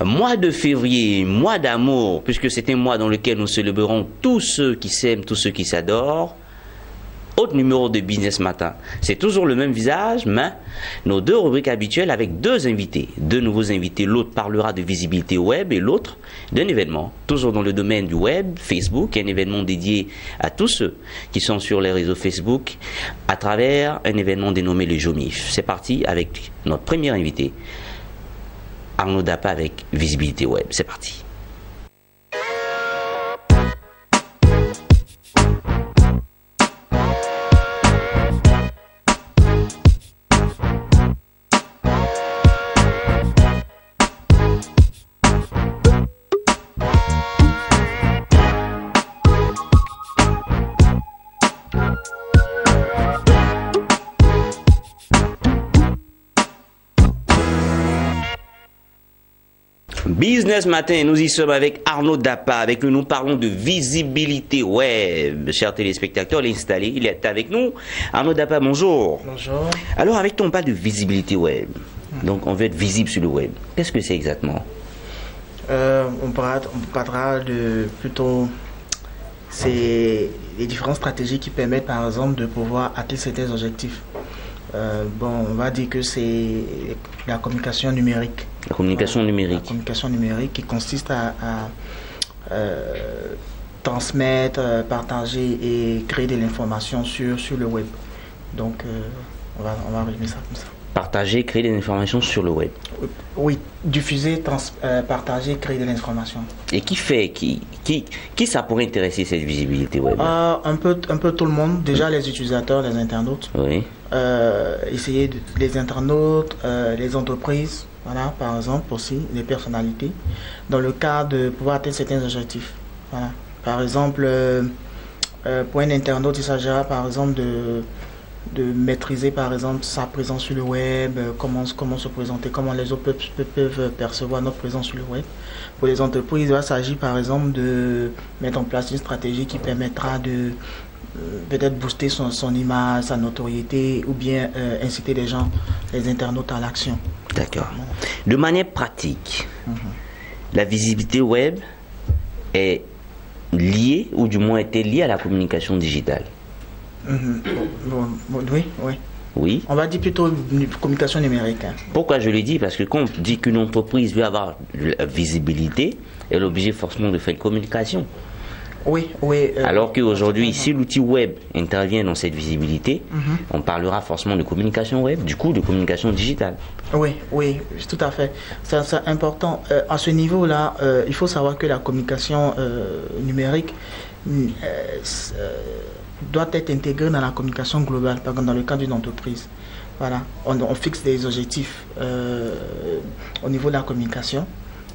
Mois de février, mois d'amour, puisque c'est un mois dans lequel nous célébrons tous ceux qui s'aiment, tous ceux qui s'adorent. Autre numéro de Business Matin. C'est toujours le même visage, mais nos deux rubriques habituelles avec deux invités, deux nouveaux invités. L'autre parlera de visibilité web et l'autre d'un événement, toujours dans le domaine du web, Facebook, un événement dédié à tous ceux qui sont sur les réseaux Facebook à travers un événement dénommé le Jomif. C'est parti avec notre premier invité, Arnaud Dapa avec visibilité web. C'est parti. Business Matin, nous y sommes avec Arnaud Dapa, avec lui nous parlons de visibilité web. Chers téléspectateurs, il est installé, il est avec nous. Arnaud Dapa, bonjour. Bonjour. Alors avec toi on parle de visibilité web, donc on veut être visible sur le web. Qu'est-ce que c'est exactement? On parlera de plutôt, c'est les différentes stratégies qui permettent par exemple de pouvoir atteindre certains objectifs. On va dire que c'est la communication numérique. La communication numérique. La communication numérique qui consiste à transmettre, partager et créer de l'information sur le web. Donc, on va résumer ça comme ça. Partager, créer des informations sur le web. Oui, diffuser, partager, créer de l'information. Et qui ça pourrait intéresser cette visibilité web? Un peu tout le monde. Déjà les utilisateurs, les internautes. Oui. Les internautes, les entreprises, voilà, par exemple aussi, les personnalités, dans le cas de pouvoir atteindre certains objectifs. Voilà. Par exemple, pour un internaute, il s'agira par exemple de maîtriser par exemple sa présence sur le web, comment se présenter, comment les autres peuvent percevoir notre présence sur le web. Pour les entreprises, il s'agit par exemple de mettre en place une stratégie qui permettra de peut-être booster son image, sa notoriété ou bien inciter les gens, les internautes à l'action. D'accord. De manière pratique, la visibilité web est liée ou du moins était liée à la communication digitale. Oui. Oui. On va dire plutôt une communication numérique. Pourquoi je le dis? Parce que quand on dit qu'une entreprise veut avoir la visibilité, elle est obligée forcément de faire une communication. Oui. Alors qu'aujourd'hui, si l'outil web intervient dans cette visibilité, on parlera forcément de communication web, du coup de communication digitale. Oui, tout à fait. C'est important. À ce niveau-là, il faut savoir que la communication numérique doit être intégrée dans la communication globale, par exemple dans le cadre d'une entreprise. Voilà, on fixe des objectifs au niveau de la communication.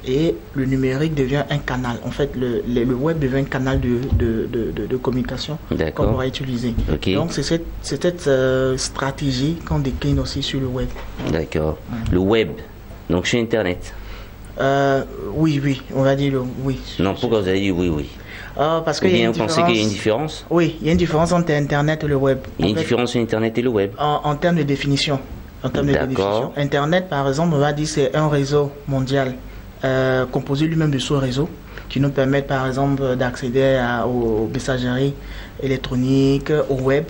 Et le numérique devient un canal. En fait, le web devient un canal de communication qu'on pourra utiliser. Okay. Donc, c'est cette stratégie qu'on décline aussi sur le web. D'accord. Le web, donc sur Internet. Oui, on va dire oui. Non, pourquoi vous avez dit oui? Parce que vous pensez qu'il y a une différence? Oui, il y a une différence entre Internet et le web. Il y a une différence entre Internet et le web? En termes de définition. Internet, par exemple, on va dire c'est un réseau mondial. Composé lui-même de sous-réseaux qui nous permettent par exemple d'accéder aux messageries électroniques, au web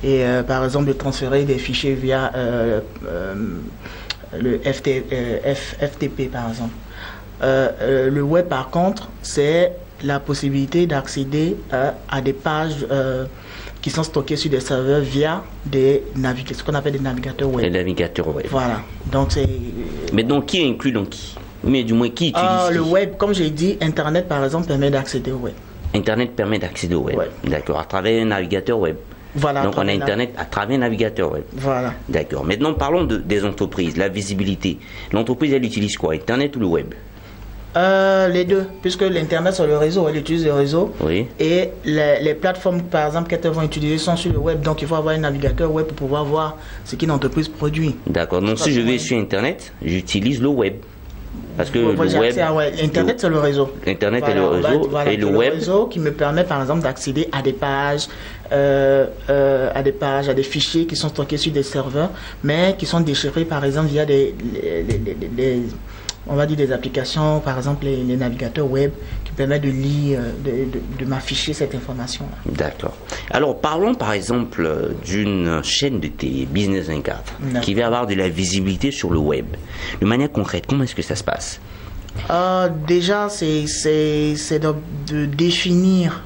et par exemple de transférer des fichiers via le FTP par exemple. Le web par contre c'est la possibilité d'accéder à des pages qui sont stockées sur des serveurs via ce qu'on appelle des navigateurs web. Les navigateurs web. Voilà. Donc c'est. Mais donc qui est inclus dans qui? Mais du moins qui utilise le web, comme j'ai dit, Internet par exemple permet d'accéder au web. Internet permet d'accéder au web. Ouais. D'accord, à travers un navigateur web. Voilà. Donc on a Internet à travers un navigateur web. Voilà. D'accord. Maintenant parlons des entreprises, la visibilité. L'entreprise elle utilise quoi? Internet ou le web? Les deux, puisque l'Internet sur le réseau, elle utilise le réseau. Oui. Et les plateformes, par exemple, qu'elles vont utiliser sont sur le web. Donc, il faut avoir un navigateur web pour pouvoir voir ce qu'une entreprise produit. D'accord. Donc, si je vais sur Internet, j'utilise le web. Parce que le web... Internet, c'est le réseau. Internet est le réseau. Et le web... le réseau qui me permet, par exemple, d'accéder à des pages, à des fichiers qui sont stockés sur des serveurs, mais qui sont déchiffrés, par exemple, via on va dire des applications, par exemple les navigateurs web qui permettent de lire, de m'afficher cette information-là. D'accord. Alors parlons par exemple d'une chaîne de télé, Business 24, qui va avoir de la visibilité sur le web. De manière concrète, comment est-ce que ça se passe? Déjà, c'est de définir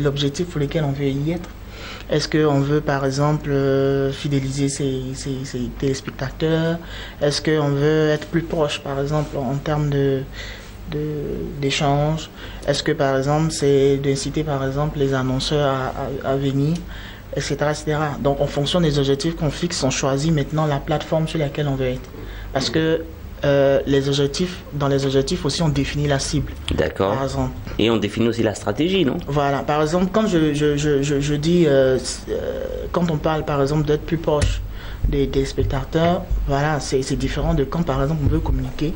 l'objectif pour lequel on veut y être. Est-ce qu'on veut, par exemple, fidéliser ses téléspectateurs? Est-ce qu'on veut être plus proche, par exemple, en termes d'échange? Est-ce que, par exemple, c'est d'inciter, par exemple, les annonceurs à venir, etc., etc. Donc, en fonction des objectifs qu'on fixe, on choisit maintenant la plateforme sur laquelle on veut être. Parce que dans les objectifs aussi, on définit la cible. D'accord. Par exemple. Et on définit aussi la stratégie, non? Voilà. Par exemple, quand je dis, quand on parle, par exemple, d'être plus proche des spectateurs, voilà, c'est différent de quand, par exemple, on veut communiquer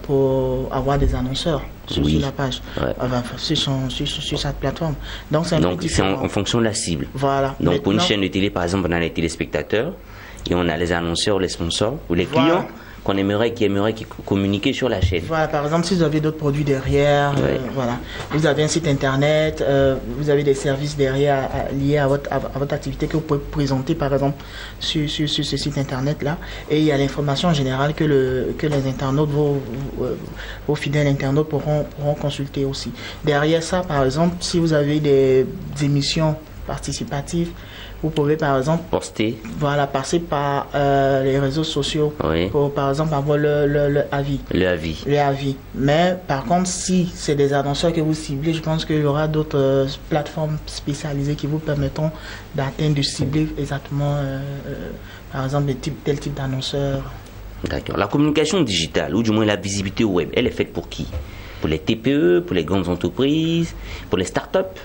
pour avoir des annonceurs sur la page, sur sa plateforme. Donc, c'est en fonction de la cible. Voilà. Donc, pour une chaîne de télé, par exemple, on a les téléspectateurs et on a les annonceurs, les sponsors ou les clients qu'on aimerait, qui communiquer sur la chaîne. Voilà, par exemple, si vous avez d'autres produits derrière, voilà, vous avez un site internet, vous avez des services derrière liés à votre activité que vous pouvez présenter, par exemple, sur ce site internet-là. Et il y a l'information en général que les internautes, vos fidèles internautes pourront consulter aussi. Derrière ça, par exemple, si vous avez des émissions participatives, vous pouvez par exemple passer par les réseaux sociaux pour par exemple avoir le avis. Mais par contre, si c'est des annonceurs que vous ciblez, je pense qu'il y aura d'autres plateformes spécialisées qui vous permettront d'atteindre, de cibler exactement par exemple tel type d'annonceurs. D'accord. La communication digitale, ou du moins la visibilité web, elle est faite pour qui? Pour les TPE, pour les grandes entreprises, pour les startups?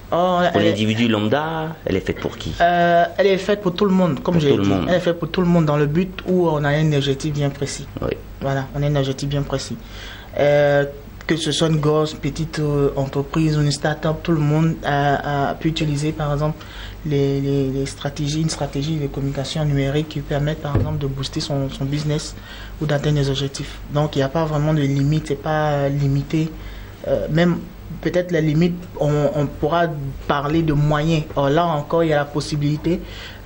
Pour l'individu lambda, elle est faite pour qui? Elle est faite pour tout le monde, comme j'ai dit. Elle est faite pour tout le monde dans le but où on a un objectif bien précis. Oui. Voilà, on a un objectif bien précis. Que ce soit une grosse, petite entreprise ou une start-up, tout le monde a pu utiliser par exemple une stratégie de communication numérique qui permettent par exemple de booster son business ou d'atteindre des objectifs. Donc il n'y a pas vraiment de limite, c'est pas limité. Même peut-être la limite, on pourra parler de moyens. Or là encore, il y a la possibilité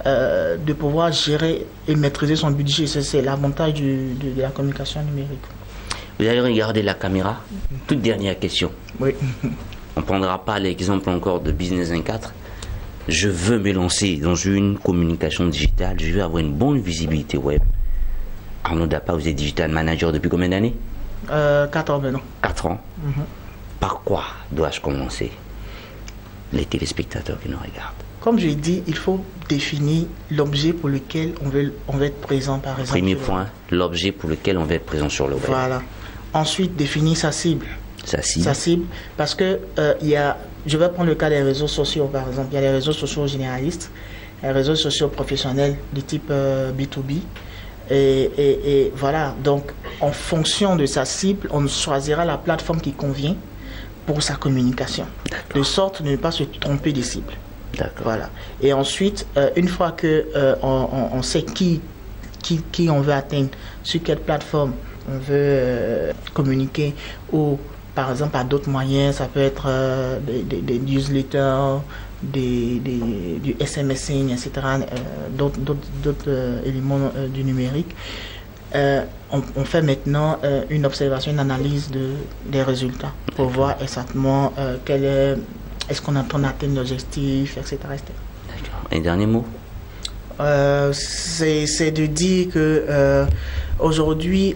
de pouvoir gérer et maîtriser son budget. C'est l'avantage de la communication numérique. Vous allez regarder la caméra. Toute dernière question. Oui. On ne prendra pas l'exemple encore de Business 24. Je veux me lancer dans une communication digitale. Je veux avoir une bonne visibilité web. Arnaud Dapa, vous êtes digital manager depuis combien d'années? 4 ans maintenant. 4 ans. Par quoi dois-je commencer? Les téléspectateurs qui nous regardent. Comme je l'ai dit, il faut définir l'objet pour lequel on veut être présent, par exemple. Premier point, l'objet pour lequel on veut être présent sur le web. Voilà. Ensuite, définir sa cible. Sa cible. Sa cible, parce que je vais prendre le cas des réseaux sociaux, par exemple. Il y a les réseaux sociaux généralistes, les réseaux sociaux professionnels de type B2B. Et voilà, donc en fonction de sa cible, on choisira la plateforme qui convient pour sa communication, de sorte de ne pas se tromper des cibles. Voilà. Et ensuite, une fois que on sait qui on veut atteindre, sur quelle plateforme on veut communiquer, ou par exemple par d'autres moyens, ça peut être des newsletters, du SMSing, etc., d'autres éléments du numérique. On fait maintenant une observation, une analyse des résultats pour voir exactement est-ce qu'on est en train d'atteindre l'objectif, etc. D'accord. Un dernier mot? C'est de dire que aujourd'hui,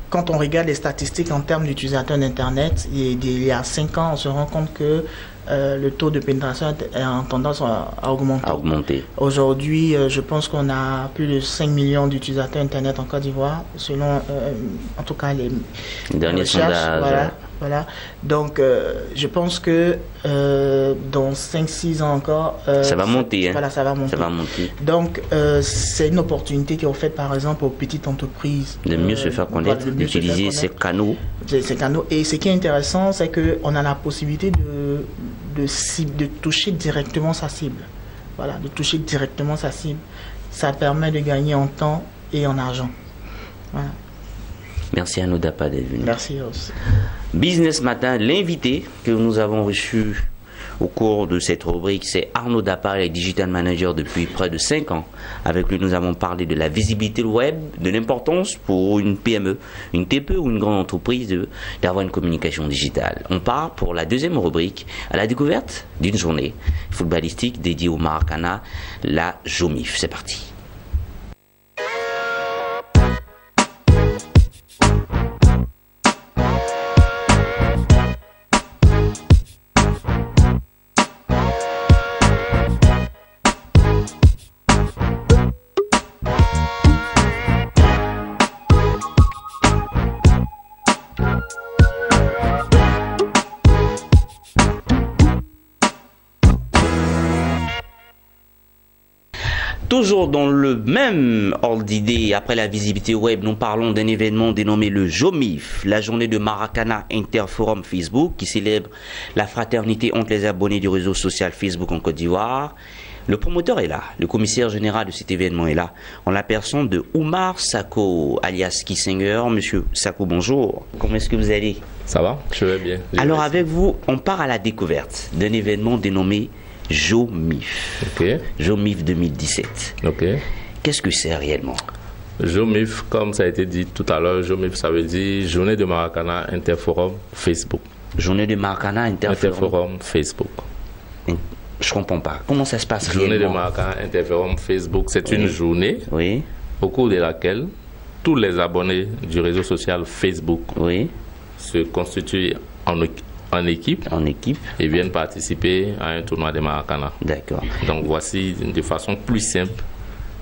quand on regarde les statistiques en termes d'utilisateurs d'Internet, il y a 5 ans, on se rend compte que le taux de pénétration est en tendance à augmenter. Aujourd'hui, je pense qu'on a plus de 5 millions d'utilisateurs Internet en Côte d'Ivoire, selon en tout cas les derniers sondages. Voilà. Donc, je pense que dans 5-6 ans encore... ça va monter. Voilà, ça va monter. Donc, c'est une opportunité qui est offerte, par exemple, aux petites entreprises. De mieux se faire connaître, d'utiliser ces canaux. Ces canaux. Et ce qui est intéressant, c'est qu'on a la possibilité de toucher directement sa cible. Voilà, de toucher directement sa cible. Ça permet de gagner en temps et en argent. Voilà. Merci Arnaud Dapa d'être venu. Merci aussi. Business Matin, l'invité que nous avons reçu au cours de cette rubrique, c'est Arnaud Dapa, le digital manager depuis près de 5 ans. Avec lui, nous avons parlé de la visibilité web, de l'importance pour une PME, une TPE ou une grande entreprise d'avoir une communication digitale. On part pour la deuxième rubrique, à la découverte d'une journée footballistique dédiée au Maracana, la JOMIF. C'est parti. Toujours dans le même ordre d'idée, après la visibilité web, nous parlons d'un événement dénommé le JOMIF, la journée de Maracana Interforum Facebook, qui célèbre la fraternité entre les abonnés du réseau social Facebook en Côte d'Ivoire. Le promoteur est là, le commissaire général de cet événement est là, en la personne de Oumar Sako, alias Kissinger. Monsieur Sako, bonjour. Comment est-ce que vous allez? Ça va, je vais bien. Alors avec vous, on part à la découverte d'un événement dénommé JOMIF. Ok. JOMIF 2017. Ok. Qu'est-ce que c'est réellement? JOMIF, comme ça a été dit tout à l'heure, JOMIF, ça veut dire Journée de Maracana Interforum Facebook. Journée de Maracana Interforum Facebook. Je comprends pas. Comment ça se passe Journée réellement? de Maracana Interforum Facebook, c'est une journée au cours de laquelle tous les abonnés du réseau social Facebook se constituent en équipe et viennent participer à un tournoi de Maracana. D'accord. Donc voici de façon plus simple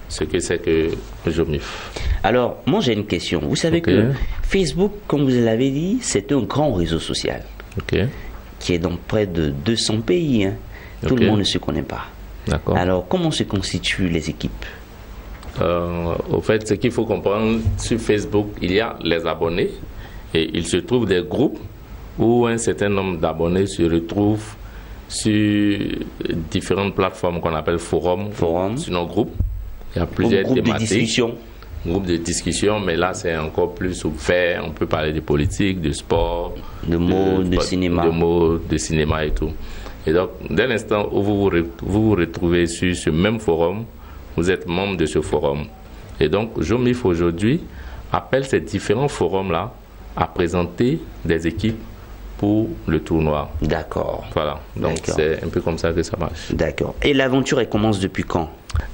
ce que c'est que JOMIF. Alors, moi j'ai une question. Vous savez que Facebook, comme vous l'avez dit, c'est un grand réseau social qui est dans près de 200 pays. Hein. Tout le monde ne se connaît pas. D'accord. Alors, comment se constituent les équipes? Au fait, ce qu'il faut comprendre, sur Facebook, il y a les abonnés et il se trouve des groupes où un certain nombre d'abonnés se retrouvent sur différentes plateformes qu'on appelle forums. Sur nos groupes. Il y a plusieurs thématiques. Groupes de discussion, mais là c'est encore plus ouvert. On peut parler de politique, de sport, de mode, de cinéma. De mode, de cinéma et tout. Et donc, dès l'instant où vous vous retrouvez sur ce même forum, vous êtes membre de ce forum. Et donc, JOMIF aujourd'hui appelle ces différents forums-là à présenter des équipes pour le tournoi. D'accord. Voilà, donc c'est un peu comme ça que ça marche. D'accord. Et l'aventure, elle commence depuis quand?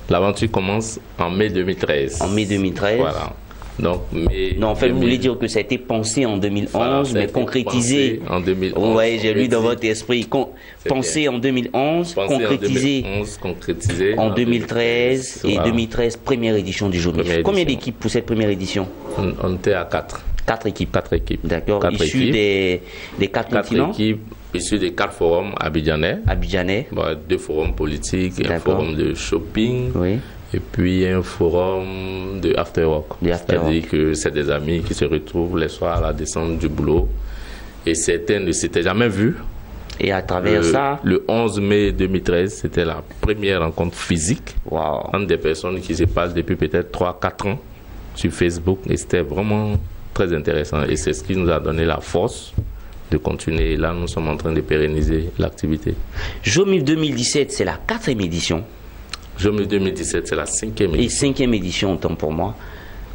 L'aventure commence en mai 2013. En mai 2013. Voilà. Donc, mai non, en fait, vous voulez dire que ça a été pensé en 2011, voilà, mais concrétisé en 2011. Oui, j'ai lu dans votre esprit. Pensé en 2011, concrétisé en 2013 et 2013, première édition du JOMIF. Combien d'équipes pour cette première édition? On était à 4. 4 équipes. 4 équipes. D'accord. Issues des 4 continents. 4 équipes issues des 4 forums abidjanais. Bon, 2 forums politiques, un forum de shopping. Et puis un forum de afterwork. C'est-à-dire que c'est des amis qui se retrouvent les soirs à la descente du boulot. Et certains ne s'étaient jamais vus. Et à travers ça, le 11 mai 2013, c'était la première rencontre physique entre des personnes qui se passent depuis peut-être 3-4 ans sur Facebook. Et c'était vraiment très intéressant. Et c'est ce qui nous a donné la force de continuer. Et là, nous sommes en train de pérenniser l'activité. JOMIF 2017, c'est la 4e édition. JOMIF 2017, c'est la 5e édition. Et 5e édition, autant pour moi.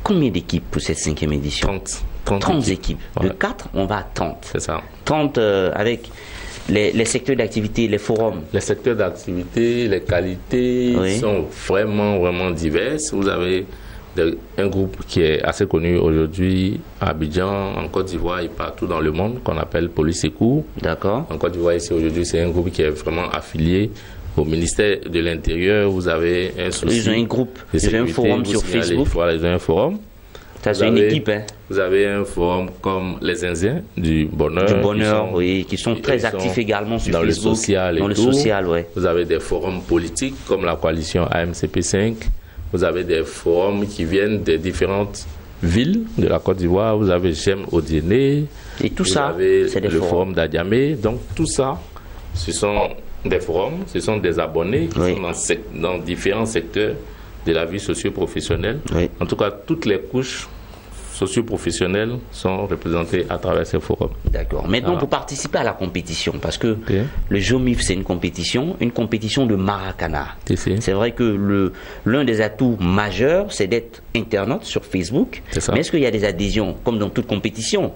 Combien d'équipes pour cette 5e édition? 30 équipes. De 4, on va à 30. C'est ça. 30 avec les secteurs d'activité, les forums. Les secteurs d'activité, les qualités sont vraiment diverses. Vous avez un groupe qui est assez connu aujourd'hui à Abidjan, en Côte d'Ivoire et partout dans le monde, qu'on appelle Police Secours. D'accord. En Côte d'Ivoire, ici aujourd'hui, c'est un groupe qui est vraiment affilié au ministère de l'Intérieur. Vous avez un souci. Ils ont un groupe, ils ont un forum sur Facebook. Voilà, ils ont un forum. Ça, c'est une équipe. Hein. Vous avez un forum comme les Indiens du bonheur. Qui sont très actifs également sur dans Facebook. Le social et dans le tout. social, Vous avez des forums politiques comme la coalition AMCP5. Vous avez des forums qui viennent des différentes villes de la Côte d'Ivoire. Vous avez J'aime Odiéné. Et tout ça, c'est le forum d'Adiamé. Donc tout ça, ce sont des forums, ce sont des abonnés qui sont dans différents secteurs de la vie socio-professionnelle. En tout cas, toutes les couches socio-professionnels sont représentés à travers ces forums. D'accord. Maintenant, pour participer à la compétition, parce que le JOMIF, c'est une compétition de Maracana. C'est vrai que l'un des atouts majeurs, c'est d'être internaute sur Facebook. Mais est-ce qu'il y a des adhésions, comme dans toute compétition?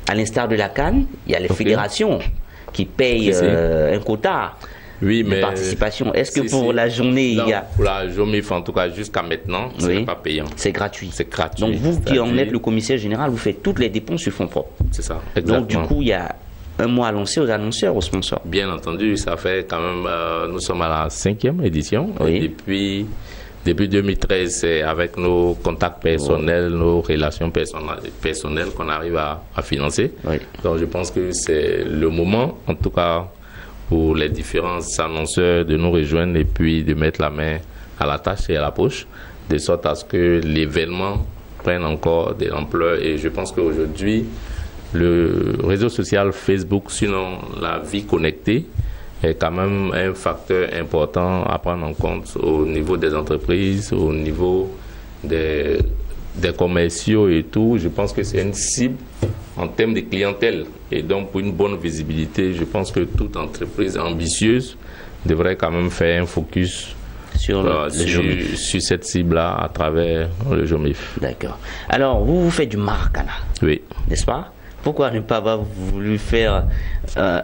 À l'instar de la CAN, il y a les fédérations qui payent un quota. De participation. Est-ce que pour la journée, il y a... Pour la JOMIF, en tout cas, jusqu'à maintenant, ce n'est pas payant. C'est gratuit. C'est gratuit. Donc vous qui en êtes le commissaire général, vous faites toutes les dépenses sur fonds propres. C'est ça, exactement. Donc du coup, il y a un mot à lancer aux annonceurs, aux sponsors. Bien entendu, ça fait quand même... nous sommes à la 5e édition. Et depuis 2013, c'est avec nos contacts personnels, nos relations personnelles qu'on arrive à financer. Donc je pense que c'est le moment, en tout cas... pour les différents annonceurs de nous rejoindre et puis de mettre la main à la tâche et à la poche, de sorte à ce que l'événement prenne encore de l'ampleur. Et je pense qu'aujourd'hui, le réseau social Facebook, sinon la vie connectée, est quand même un facteur important à prendre en compte au niveau des entreprises, au niveau des commerciaux et tout. Je pense que c'est une cible en termes de clientèle. Et donc, pour une bonne visibilité, je pense que toute entreprise ambitieuse devrait quand même faire un focus sur cette cible-là à travers le JOMIF. D'accord. Alors, vous faites du Maracana. Oui. N'est-ce pas? Pourquoi ne pas avoir voulu faire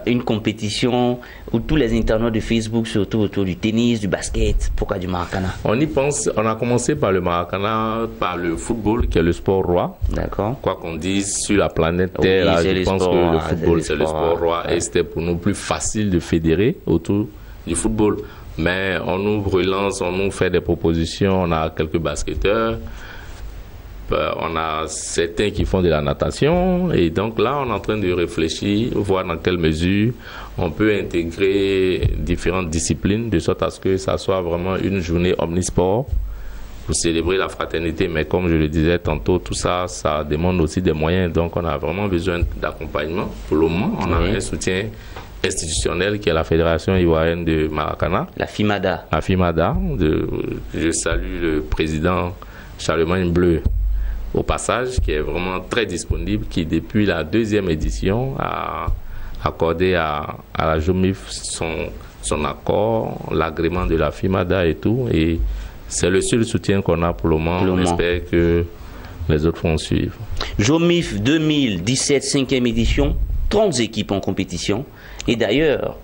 une compétition où tous les internautes de Facebook, surtout autour du tennis, du basket, pourquoi du Maracana? On y pense, on a commencé par le Maracana, par le football, qui est le sport roi. D'accord. Quoi qu'on dise sur la planète Terre, là, je pense que le football, c'est le sport roi. Et c'était pour nous plus facile de fédérer autour du football. Mais on nous relance, on nous fait des propositions, on a quelques basketteurs. On a certains qui font de la natation et donc là on est en train de réfléchir, voir dans quelle mesure on peut intégrer différentes disciplines de sorte à ce que ça soit vraiment une journée omnisport pour célébrer la fraternité. Mais comme je le disais tantôt, tout ça, ça demande aussi des moyens, donc on a vraiment besoin d'accompagnement. Pour le moment, on a un soutien institutionnel qui est la Fédération ivoirienne de Maracana. La FIMADA. La FIMADA. Je salue le président Charlemagne Bleu au passage, qui est vraiment très disponible, qui depuis la 2e édition a accordé à la JOMIF son accord, l'agrément de la FIMADA et tout, et c'est le seul soutien qu'on a pour le moment. On espère que les autres vont suivre. JOMIF 2017, 5e édition, 30 équipes en compétition, et d'ailleurs,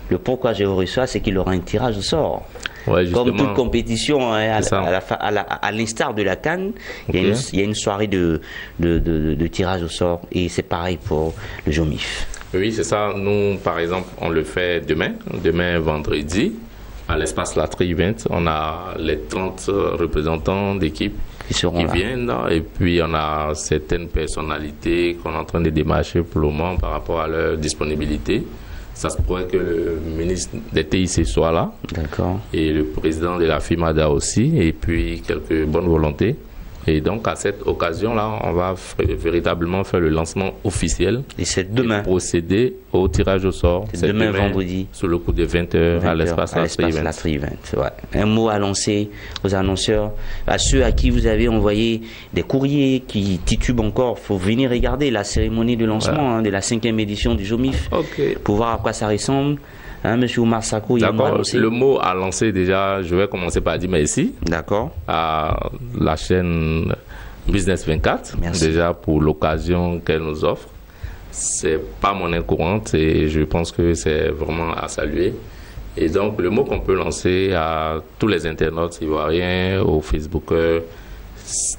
le pourquoi je vous reçois, c'est qu'il aura un tirage au sort. Comme toute compétition, à l'instar de la CAN, il y a une soirée de tirage au sort et c'est pareil pour le JOMIF. Oui, c'est ça. Nous, par exemple, on le fait demain vendredi, à l'espace Latry Event. On a les 30 représentants d'équipes qui viennent et puis on a certaines personnalités qu'on est en train de démarcher pour le moment par rapport à leur disponibilité. Ça se pourrait que le ministre des TIC soit là. D'accord. Et le président de la FIMADA aussi. Et puis quelques bonnes volontés. Et donc, à cette occasion-là, on va véritablement faire le lancement officiel. Et c'est demain. Et procéder au tirage au sort. C'est demain vendredi. Sur le coup de 20h à l'espace Latry Event. Ouais. Un mot à lancer aux annonceurs, à ceux à qui vous avez envoyé des courriers qui titubent encore. Il faut venir regarder la cérémonie de lancement de la 5e édition du JOMIF pour voir à quoi ça ressemble. Monsieur Oumar Sako, il y a un mot à lancer. Le mot à lancer, déjà, je vais commencer par dire merci. D'accord. À la chaîne Business 24, déjà pour l'occasion qu'elle nous offre. C'est pas monnaie courante et je pense que c'est vraiment à saluer. Et donc, le mot qu'on peut lancer à tous les internautes ivoiriens, aux Facebookers,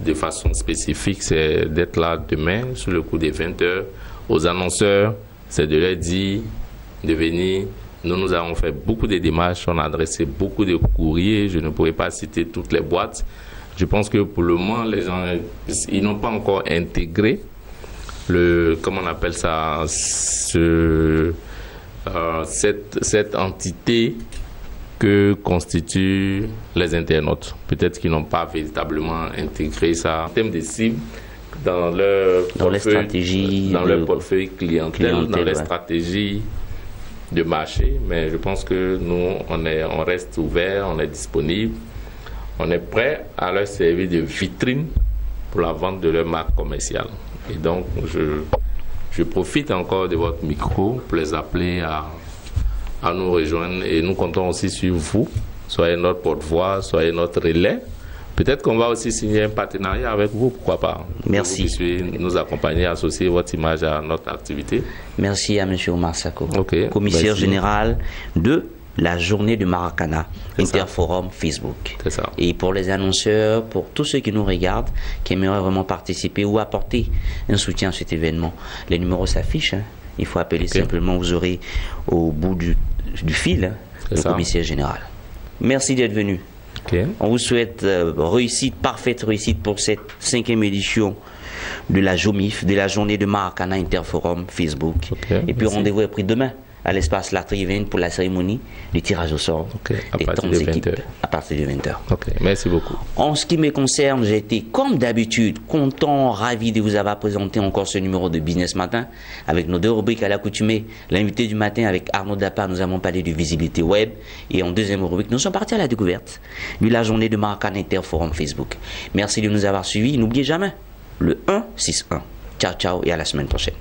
de façon spécifique, c'est d'être là demain, sur le coup des 20h. Aux annonceurs, c'est de leur dire de venir. Nous avons fait beaucoup de démarches, on a adressé beaucoup de courriers, je ne pourrais pas citer toutes les boîtes. Je pense que pour le moment, les gens, ils n'ont pas encore intégré comment on appelle ça, cette entité que constituent les internautes. Peut-être qu'ils n'ont pas véritablement intégré ça en termes de cibles dans leur portefeuille clientèle, dans les stratégies de marché, mais je pense que nous, on reste ouvert, on est disponible, on est prêt à leur servir de vitrine pour la vente de leur marque commerciale. Et donc, je profite encore de votre micro pour les appeler à nous rejoindre et nous comptons aussi sur vous. Soyez notre porte-voix, soyez notre relais. Peut-être qu'on va aussi signer un partenariat avec vous, pourquoi pas. Merci. Que vous puissiez nous accompagner, associer votre image à notre activité. Merci à M. Omar Sako, Merci. commissaire général de la journée de Maracana, Interforum Facebook. C'est ça. Et pour les annonceurs, pour tous ceux qui nous regardent, qui aimeraient vraiment participer ou apporter un soutien à cet événement, les numéros s'affichent. Hein. Il faut appeler simplement, vous aurez au bout du fil le commissaire général. Merci d'être venu. On vous souhaite réussite, parfaite réussite pour cette 5e édition de la JOMIF, de la journée de Maracana Interforum Facebook. Et puis rendez-vous est pris demain à l'espace Latrivine pour la cérémonie du tirage au sort des 30 équipes à partir de 20h. Merci beaucoup. En ce qui me concerne, j'ai été comme d'habitude content, ravi de vous avoir présenté encore ce numéro de Business Matin avec nos 2 rubriques à l'accoutumée. L'invité du matin avec Arnaud Dapar, nous avons parlé de visibilité web et en 2e rubrique, nous sommes partis à la découverte de la journée de Maracana Interforum Facebook. Merci de nous avoir suivis. N'oubliez jamais le 161. Ciao, ciao et à la semaine prochaine.